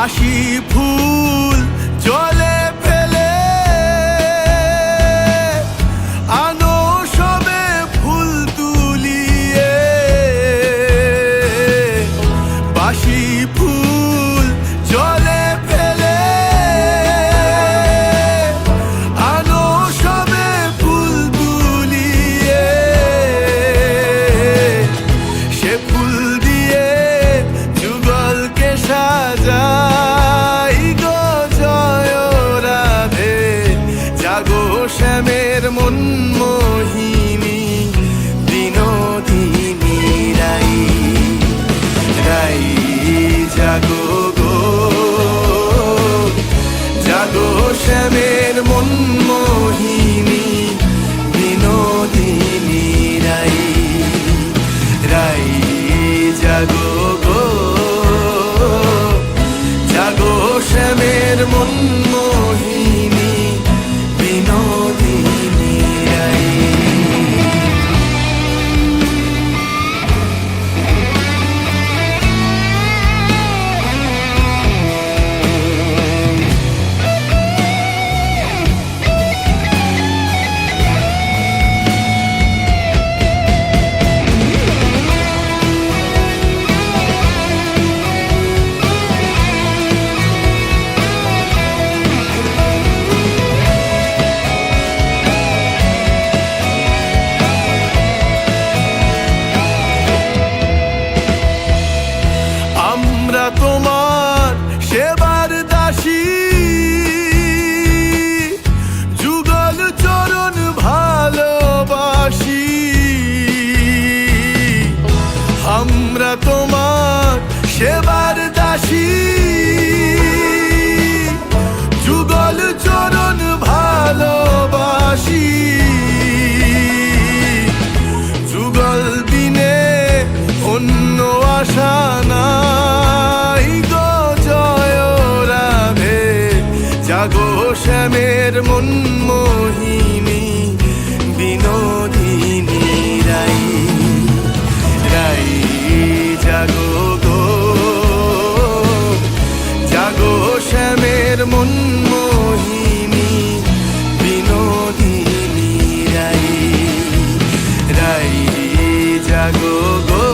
বাসি ফুল জলে ফেলে আনো সবে ফুল তুলিয়ে, বাসি ফুল জলে ফেলে আনো সবে ফুল তুলিয়ে, সে ফুল দিয়ে যুগলকে সাজাই গো জয় রাধে। জাগো শ্যামের মন মোহিনী বিনোদিনী রাই, রাই জাগো গো, জাগো শ্যামের মন মোহিনী বিনোদিনী রাই, রাই জাগো গো, জাগো শ্যামের মন মোহিনী বিনোদিনী রাই। আমরা তোমার সেবার দাসী, যুগল চরণ ভালোবাসি। আমরা তোমার সেবার দাসী, যুগল চরণ ভালোবাসি। যুগল বিনে অন্য আশা নাই গো জয় রাধে। জাগো শ্যামের মন মোহিনী বিনোদিনী রাই, রাই জাগো গো, জাগো শ্যামের মন মোহিনী বিনোদিনী রাই, রাই জাগো গো,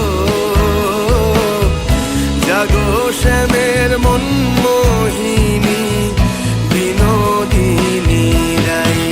জাগো শ্যামের মন মোহিনী বিনোদিনী রাই।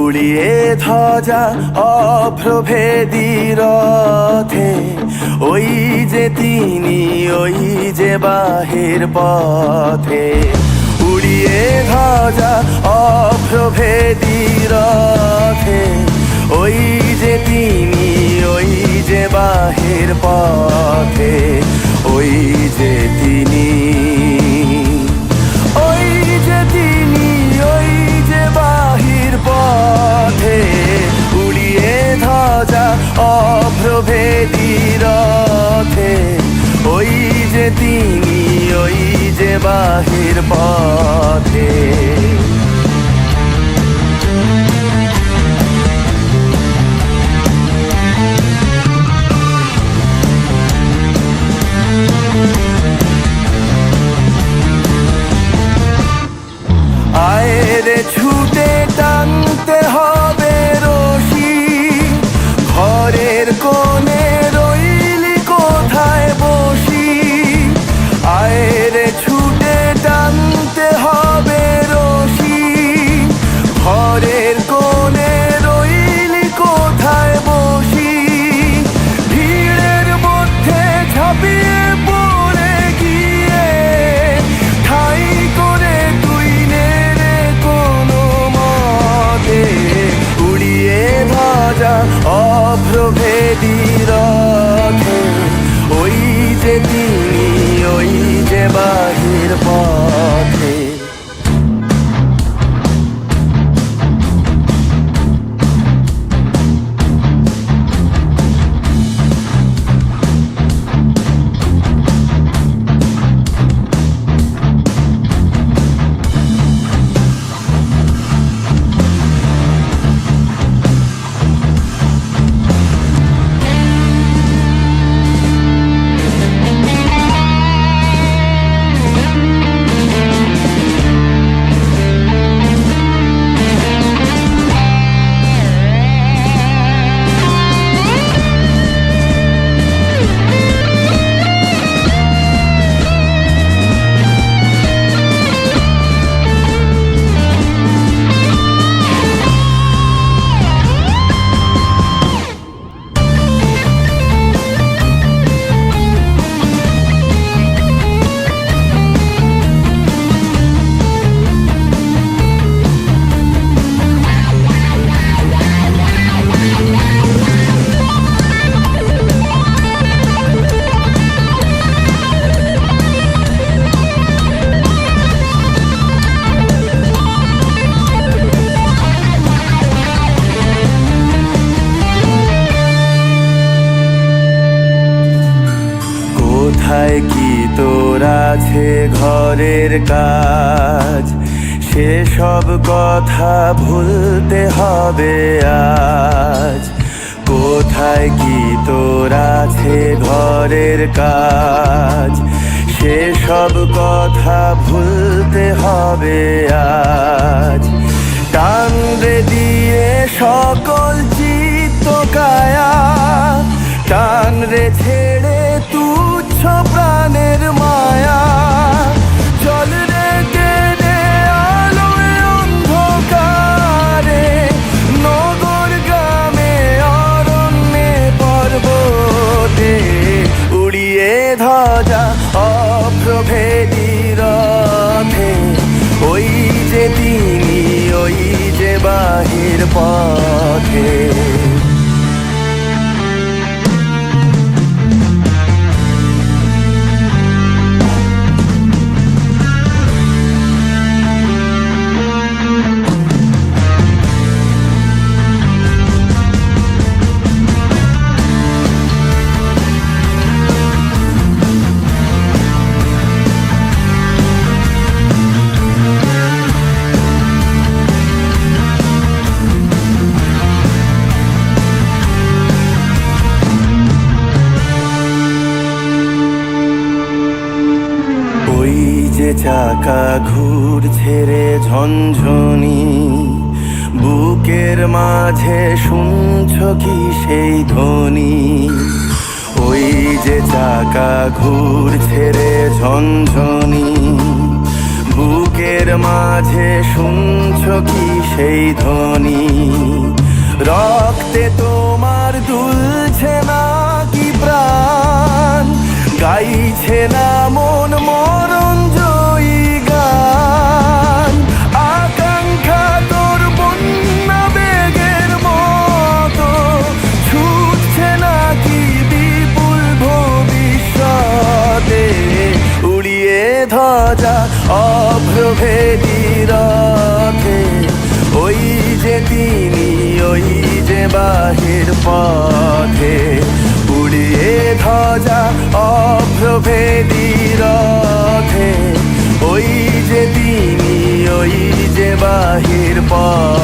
উড়িয়ে ধ্বজা অভ্রভেদী রথে, ওই যে তিনি, ওই যে বাহির পথে। উড়িয়ে ধ্বজা অভ্রভেদী রথে, ওই যে তিনি, ওই যে বাহির পথে। ওই যে তিনি, ওই যে তিনি, ওই যে বাহির পথে। উড়িয়ে অভ্রভেদী রথে, ওই যে তিনি, ওই যে বাহির পথে। আয়ের ছুটে টানতে হবে রশি, ঘরের কোণে রইলি কোথায় বসি। আয়ের ছুটে টানতে হবে রশি, ঘরের কোণে রইলি কোথায় বসি। ভিড়ের মধ্যে ঝাঁপিয়ে পড়ে গিয়ে ঠাই করে তুই নেড়ে কোনো মতে, উড়িয়ে ধ্বজা অভ্রভেদী রথে, ওই যে তিনি, ওই যে বাহির পথে। কোথায় কি তোর আছে ঘরের কাজ, সেসব কথা ভুলতে হবে আজ। কোথায় কি তোর আছে ঘরের কাজ, সেসব কথা ভুলতে হবে আজ। টান রে দিয়ে সকল চিত্ত কায়া, টান রে ছেড়ে তুচ্ছ প্রাণের মায়া। চল রে টেনে আলোয় অন্ধকারে, নগর গ্রামে অরণ্যে পর্বতে, উড়িয়ে ধ্বজা অভ্রভেদী রথে, ওই যে তিনি, ওই যে বাহির পথে। চাকা ঘুরছে রে ঝনঝনি, বুকের মাঝে শুনছ কি সেই ধ্বনি। ওই যে চাকা ঘুরছে রে ঝনঝনি, বুকের মাঝে শুনছ কি সেই ধ্বনি। রক্তে তোমার দুলছে না কি প্রাণ, গাইছে না মন মরণ জয়ী গান। আকাঙ্ক্ষা তোর বন্যা বেগের মতো ছুটছে না কি বিপুল ভবিষ্যতে, উড়িয়ে ধ্বজা অভ্রভেদী রথে, ওই যে তিনি, ওই যে বাহির পথে, পথ